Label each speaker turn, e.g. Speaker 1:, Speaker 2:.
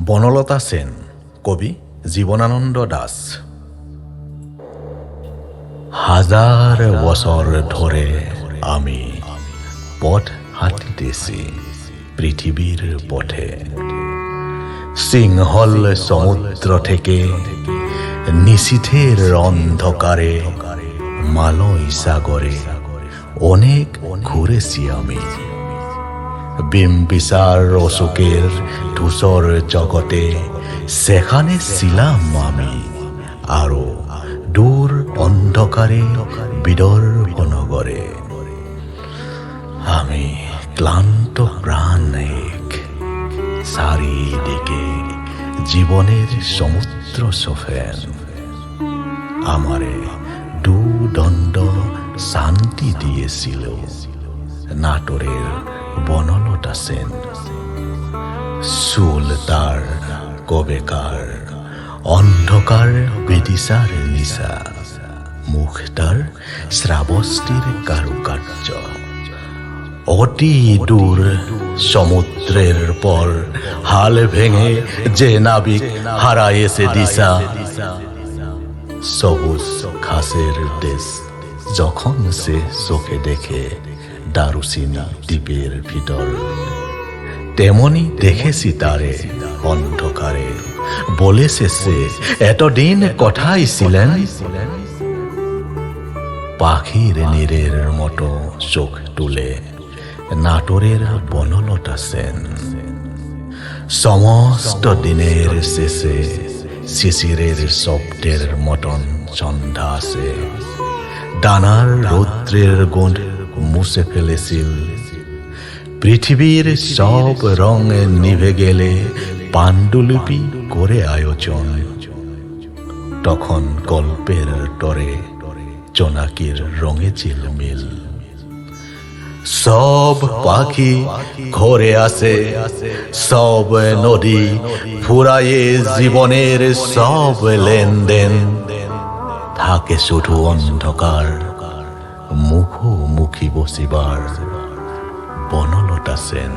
Speaker 1: বনলতা সেন, কবি জীবনানন্দ দাস। হাজার বছর ধরে আমি পথ হাঁটিতেছি পৃথিবীর পথে। সিংহল সমুদ্র থেকে নিশীথের অন্ধকারে মালয় সাগরে অনেক ঘুরেছি আমি। বিম্বিসার অশোকের ধূসর জগতে সেখানে ছিলাম আমি। আরো দূর অন্ধকারে বিদর্ভ নগরে আমি ক্লান্ত প্রাণ এক। চারিদিকে জীবনের সমুদ্র সফেন আমারে দুদণ্ড শান্তি দিয়েছিল নাটোরের বনলতা সেন। চুল তার কবেকার অন্ধকার বেদিসার নিশা, মুখ তার শ্রাবস্তির কারুকার্য। অতি দূর সমুদ্রের পর হাল ভেঙে যে নাবিক হারায়েছে দিশা। সবুজ ঘাসের দেশ যখন সে চোখে দেখে দারুচিনি দ্বীপের ভিতর, তেমনি দেখেছি তারে অন্ধকারে। বলেছে সে এতদিন কোথায় ছিলেন। পাখির নীরের মতো চোখ তুলে নাটোরের বনলতা সেন। সমস্ত দিনের শেষে শিশিরের শব্দের মতন সন্ধ্যা আসে। ডানার রৌদ্রের গুণ মুছে ফেলেছিল। পৃথিবীর সব রং নিভে গেলে পাণ্ডুলিপি করে আয়োজন। তখন গল্পের তরে জোনাকির রঙে ঝিলমিল। সব পাখি ঘরে আসে, সব নদী ফুরায়ে জীবনের সব লেনদেন। থাকে শুধু অন্ধকার মুখোমুখি বসিবার বনলতা সেন।